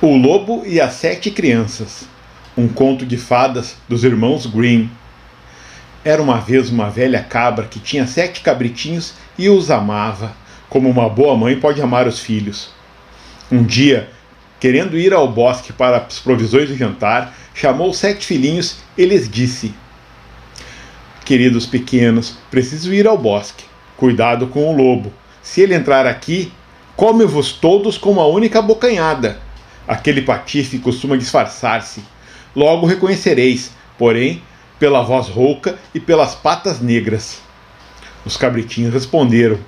O Lobo e as Sete Crianças, um conto de fadas dos irmãos Grimm. Era uma vez uma velha cabra que tinha 7 cabritinhos e os amava, como uma boa mãe pode amar os filhos. Um dia, querendo ir ao bosque para as provisões do jantar, chamou os 7 filhinhos e lhes disse: "Queridos pequenos, preciso ir ao bosque. Cuidado com o lobo. Se ele entrar aqui, come-vos todos com uma única bocanhada. Aquele patife costuma disfarçar-se. Logo reconhecereis, porém, pela voz rouca e pelas patas negras." Os cabritinhos responderam: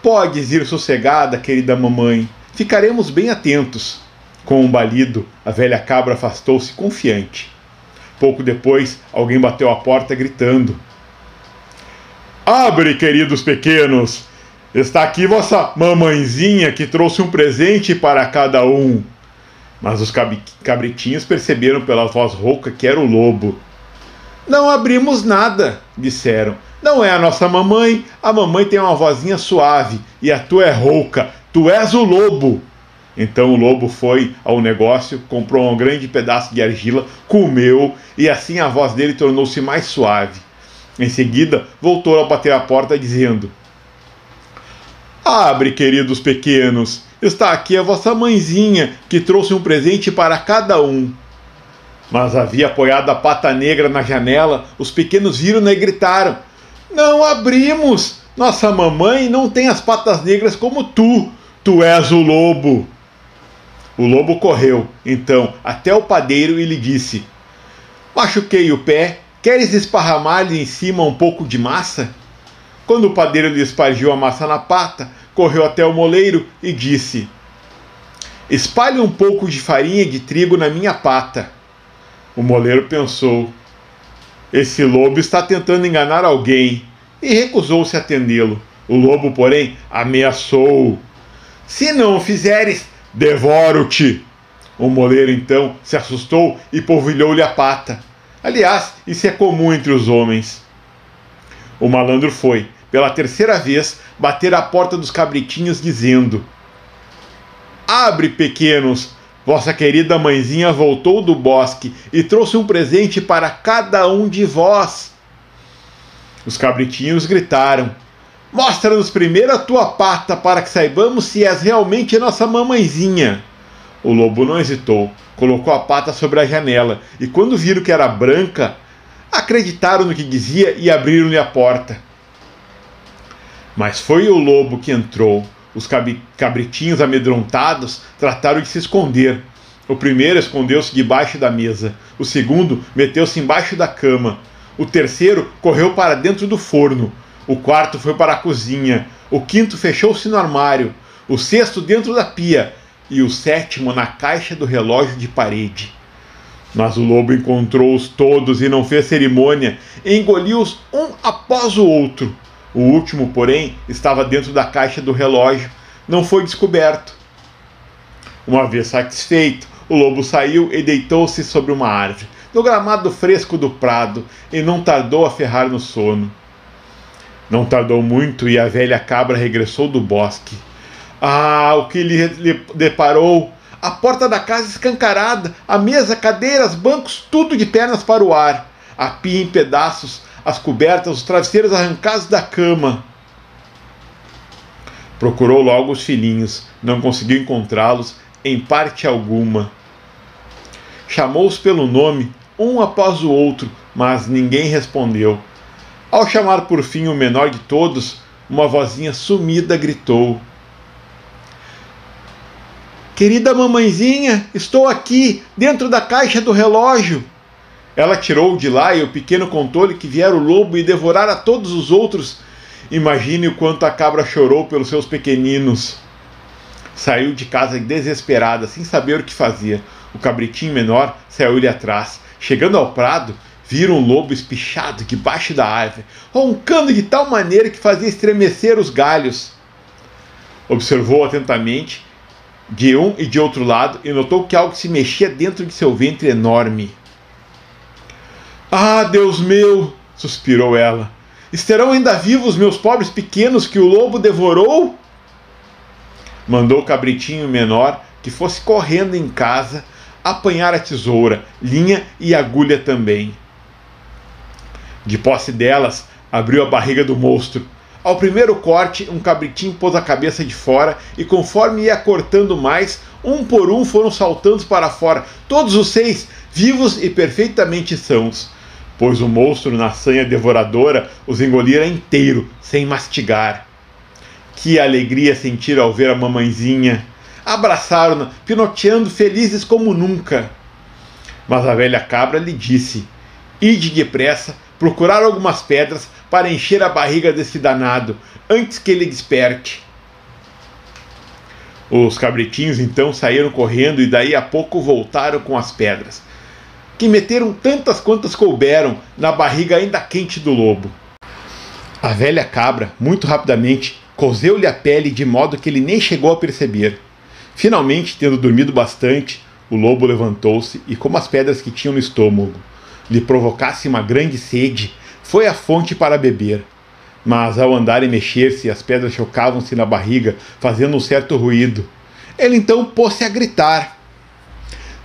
"Podes ir sossegada, querida mamãe. Ficaremos bem atentos." Com um balido, a velha cabra afastou-se confiante. Pouco depois, alguém bateu à porta gritando: "Abre, queridos pequenos! Está aqui vossa mamãezinha que trouxe um presente para cada um." Mas os cabritinhos perceberam pela voz rouca que era o lobo. "Não abrimos nada", disseram. "Não é a nossa mamãe. A mamãe tem uma vozinha suave e a tua é rouca. Tu és o lobo." Então o lobo foi ao negócio, comprou um grande pedaço de argila, comeu e assim a voz dele tornou-se mais suave. Em seguida voltou a bater a porta dizendo: "Abre, queridos pequenos. Está aqui a vossa mãezinha, que trouxe um presente para cada um." Mas havia apoiado a pata negra na janela. Os pequenos viram-na e gritaram: "Não abrimos! Nossa mamãe não tem as patas negras como tu. Tu és o lobo." O lobo correu, então, até o padeiro e lhe disse: "Machuquei o pé. Queres esparramar-lhe em cima um pouco de massa?" Quando o padeiro lhe espargiu a massa na pata, correu até o moleiro e disse: "Espalhe um pouco de farinha de trigo na minha pata." O moleiro pensou: "Esse lobo está tentando enganar alguém", e recusou-se a atendê-lo. O lobo, porém, ameaçou: "Se não o fizeres, devoro-te." O moleiro, então, se assustou e polvilhou-lhe a pata. Aliás, isso é comum entre os homens. O malandro foi, pela 3ª vez, bater à porta dos cabritinhos, dizendo: "Abre, pequenos! Vossa querida mãezinha voltou do bosque e trouxe um presente para cada um de vós." Os cabritinhos gritaram: "Mostra-nos primeiro a tua pata para que saibamos se és realmente nossa mamãezinha." O lobo não hesitou, colocou a pata sobre a janela e, quando viram que era branca, acreditaram no que dizia e abriram-lhe a porta. Mas foi o lobo que entrou. Os cabritinhos, amedrontados, trataram de se esconder. O primeiro escondeu-se debaixo da mesa. O segundo meteu-se embaixo da cama. O terceiro correu para dentro do forno. O quarto foi para a cozinha. O quinto fechou-se no armário. O sexto dentro da pia. E o sétimo na caixa do relógio de parede. Mas o lobo encontrou-os todos e não fez cerimônia. Engoliu-os um após o outro. O último, porém, estava dentro da caixa do relógio. Não foi descoberto. Uma vez satisfeito, o lobo saiu e deitou-se sobre uma árvore, no gramado fresco do prado, e não tardou a ferrar no sono. Não tardou muito e a velha cabra regressou do bosque. Ah, o que lhe deparou! A porta da casa escancarada, a mesa, cadeiras, bancos, tudo de pernas para o ar. A pia em pedaços, as cobertas, os travesseiros arrancados da cama. Procurou logo os filhinhos, não conseguiu encontrá-los em parte alguma. Chamou-os pelo nome, um após o outro, mas ninguém respondeu. Ao chamar por fim o menor de todos, uma vozinha sumida gritou: "Querida mamãezinha, estou aqui, dentro da caixa do relógio." Ela tirou-o de lá e o pequeno contou-lhe que viera o lobo e devorara todos os outros. Imagine o quanto a cabra chorou pelos seus pequeninos. Saiu de casa desesperada, sem saber o que fazia. O cabritinho menor saiu-lhe atrás. Chegando ao prado, viram um lobo espichado debaixo da árvore, roncando de tal maneira que fazia estremecer os galhos. Observou atentamente de um e de outro lado e notou que algo se mexia dentro de seu ventre enorme. "Ah, Deus meu!" suspirou ela. "Estarão ainda vivos meus pobres pequenos que o lobo devorou?" Mandou o cabritinho menor que fosse correndo em casa apanhar a tesoura, linha e agulha também. De posse delas, abriu a barriga do monstro. Ao primeiro corte, um cabritinho pôs a cabeça de fora e, conforme ia cortando mais, um por um foram saltando para fora, todos os 6 vivos e perfeitamente sãos, pois o monstro, na sanha devoradora, os engolira inteiro, sem mastigar. Que alegria sentir ao ver a mamãezinha! Abraçaram-na, pinoteando felizes como nunca. Mas a velha cabra lhe disse: ide depressa procurar algumas pedras para encher a barriga desse danado, antes que ele desperte. Os cabritinhos então saíram correndo e daí a pouco voltaram com as pedras, que meteram tantas quantas couberam na barriga ainda quente do lobo. A velha cabra, muito rapidamente, cozeu-lhe a pele de modo que ele nem chegou a perceber. Finalmente, tendo dormido bastante, o lobo levantou-se e, como as pedras que tinham no estômago lhe provocasse uma grande sede, foi à fonte para beber. Mas ao andar e mexer-se, as pedras chocavam-se na barriga, fazendo um certo ruído. Ele então pôs-se a gritar: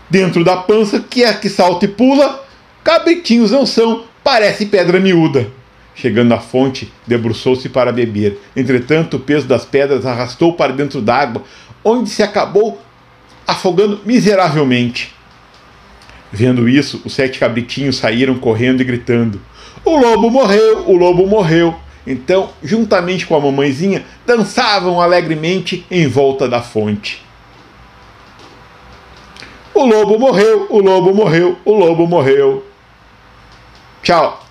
dentro da pança, que é que salta e pula, cabritinhos não são, parece pedra miúda. Chegando à fonte, debruçou-se para beber. Entretanto, o peso das pedras arrastou para dentro d'água, onde se acabou afogando miseravelmente. Vendo isso, os 7 cabritinhos saíram correndo e gritando: o lobo morreu, o lobo morreu. Então, juntamente com a mamãezinha, dançavam alegremente em volta da fonte. O lobo morreu, o lobo morreu, o lobo morreu. Tchau.